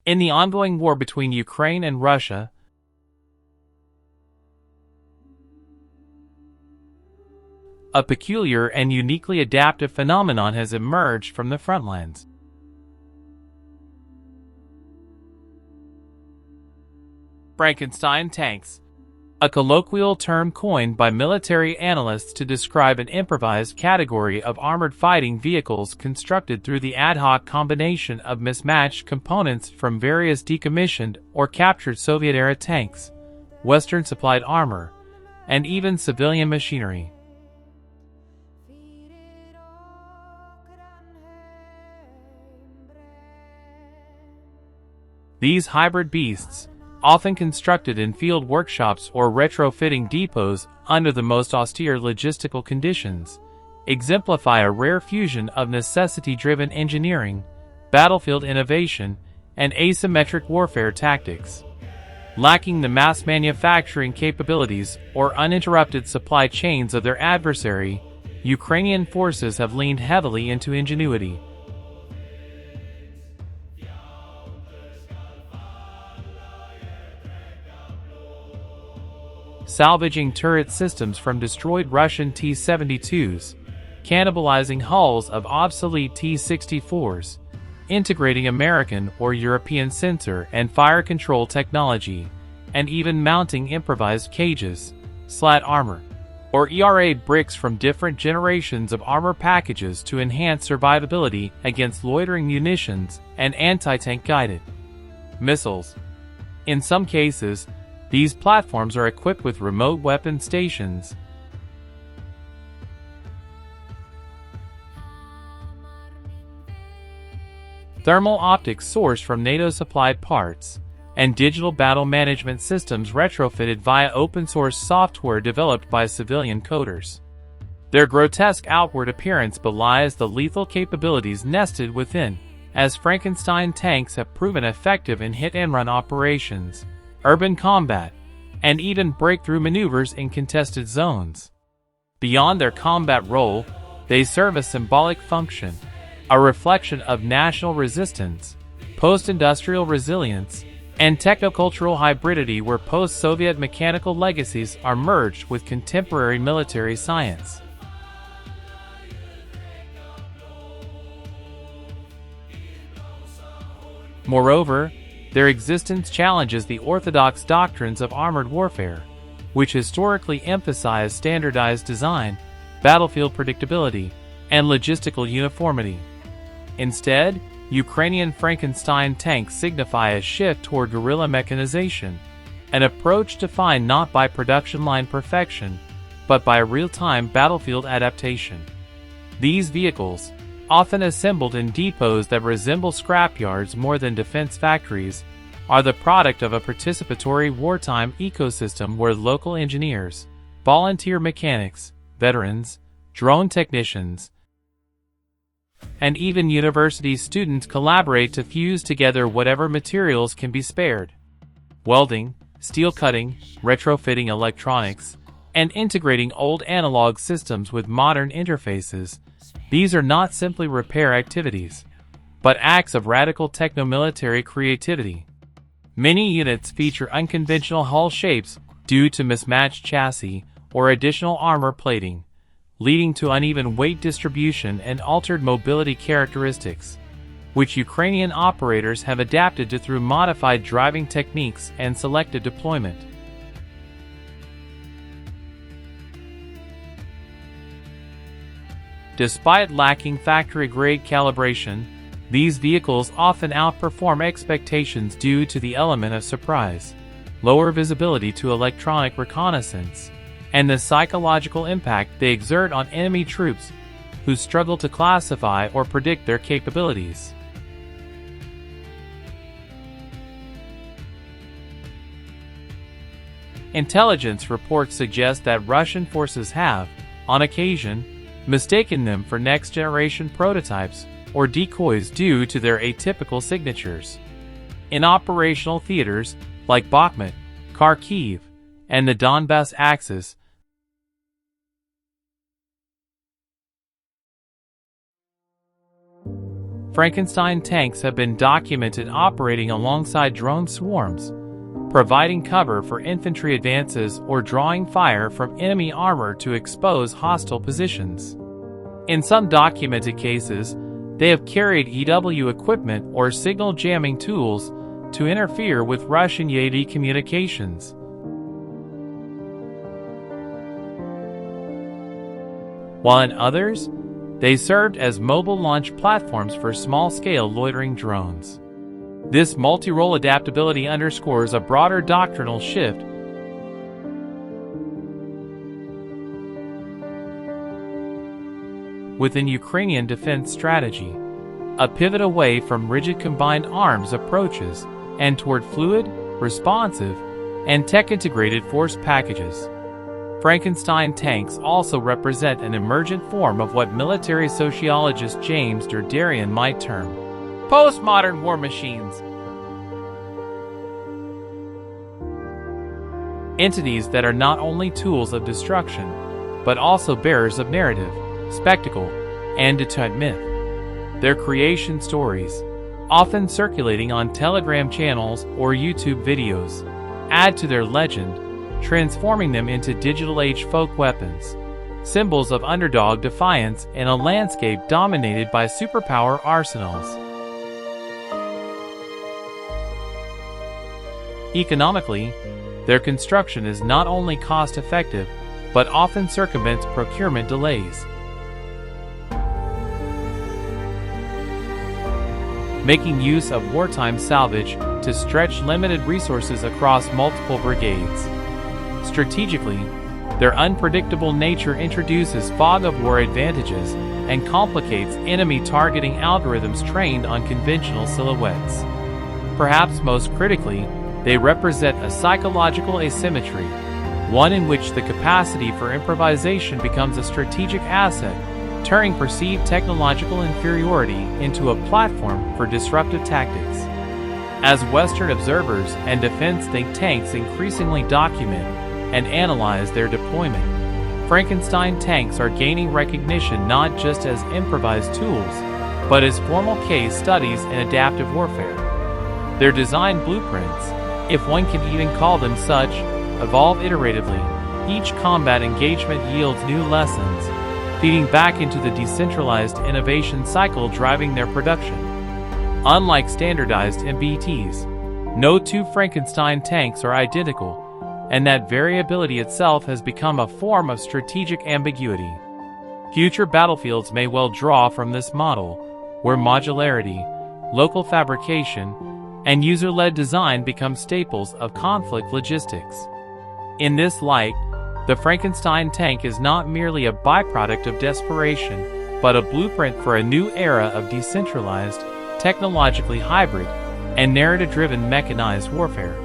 In the ongoing war between Ukraine and Russia, a peculiar and uniquely adaptive phenomenon has emerged from the front lines. Frankenstein tanks, a colloquial term coined by military analysts to describe an improvised category of armored fighting vehicles constructed through the ad hoc combination of mismatched components from various decommissioned or captured Soviet-era tanks, Western-supplied armor, and even civilian machinery. These hybrid beasts, often constructed in field workshops or retrofitting depots under the most austere logistical conditions, exemplify a rare fusion of necessity-driven engineering, battlefield innovation, and asymmetric warfare tactics. Lacking the mass manufacturing capabilities or uninterrupted supply chains of their adversary, Ukrainian forces have leaned heavily into ingenuity. Salvaging turret systems from destroyed Russian T-72s, cannibalizing hulls of obsolete T-64s, integrating American or European sensor and fire control technology, and even mounting improvised cages, slat armor, or ERA bricks from different generations of armor packages to enhance survivability against loitering munitions and anti-tank guided missiles. In some cases, these platforms are equipped with remote weapon stations, thermal optics sourced from NATO-supplied parts, and digital battle management systems retrofitted via open-source software developed by civilian coders. Their grotesque outward appearance belies the lethal capabilities nested within, as Frankenstein tanks have proven effective in hit-and-run operations, urban combat, and even breakthrough maneuvers in contested zones. Beyond their combat role, they serve a symbolic function, a reflection of national resistance, post-industrial resilience, and technocultural hybridity where post-Soviet mechanical legacies are merged with contemporary military science. Moreover, their existence challenges the orthodox doctrines of armored warfare, which historically emphasize standardized design, battlefield predictability, and logistical uniformity. Instead, Ukrainian Frankenstein tanks signify a shift toward guerrilla mechanization, an approach defined not by production line perfection, but by real-time battlefield adaptation. These vehicles, often assembled in depots that resemble scrapyards more than defense factories, are the product of a participatory wartime ecosystem where local engineers, volunteer mechanics, veterans, drone technicians, and even university students collaborate to fuse together whatever materials can be spared. Welding, steel cutting, retrofitting electronics, and integrating old analog systems with modern interfaces, these are not simply repair activities, but acts of radical techno-military creativity. Many units feature unconventional hull shapes due to mismatched chassis or additional armor plating, leading to uneven weight distribution and altered mobility characteristics, which Ukrainian operators have adapted to through modified driving techniques and selective deployment. Despite lacking factory-grade calibration, these vehicles often outperform expectations due to the element of surprise, lower visibility to electronic reconnaissance, and the psychological impact they exert on enemy troops who struggle to classify or predict their capabilities. Intelligence reports suggest that Russian forces have, on occasion, mistaken them for next-generation prototypes or decoys due to their atypical signatures. In operational theaters like Bakhmut, Kharkiv, and the Donbass axis, Frankenstein tanks have been documented operating alongside drone swarms, providing cover for infantry advances or drawing fire from enemy armor to expose hostile positions. In some documented cases, they have carried EW equipment or signal jamming tools to interfere with Russian Yeti communications. While in others, they served as mobile launch platforms for small-scale loitering drones. This multi-role adaptability underscores a broader doctrinal shift within Ukrainian defense strategy, a pivot away from rigid combined arms approaches and toward fluid, responsive, and tech-integrated force packages. Frankenstein tanks also represent an emergent form of what military sociologist James Derderian might term postmodern war machines. Entities that are not only tools of destruction, but also bearers of narrative, spectacle, and deterrent myth. Their creation stories, often circulating on Telegram channels or YouTube videos, add to their legend, transforming them into digital-age folk weapons, symbols of underdog defiance in a landscape dominated by superpower arsenals. Economically, their construction is not only cost-effective, but often circumvents procurement delays, making use of wartime salvage to stretch limited resources across multiple brigades. Strategically, their unpredictable nature introduces fog-of-war advantages and complicates enemy targeting algorithms trained on conventional silhouettes. Perhaps most critically, they represent a psychological asymmetry, one in which the capacity for improvisation becomes a strategic asset, turning perceived technological inferiority into a platform for disruptive tactics. As Western observers and defense think tanks increasingly document and analyze their deployment, Frankenstein tanks are gaining recognition not just as improvised tools, but as formal case studies in adaptive warfare. Their design blueprints, if one can even call them such, evolve iteratively. Each combat engagement yields new lessons, feeding back into the decentralized innovation cycle driving their production. Unlike standardized MBTs, no two Frankenstein tanks are identical, and that variability itself has become a form of strategic ambiguity. Future battlefields may well draw from this model, where modularity, local fabrication, and user-led design become staples of conflict logistics. In this light, the Frankenstein tank is not merely a byproduct of desperation, but a blueprint for a new era of decentralized, technologically hybrid, and narrative-driven mechanized warfare.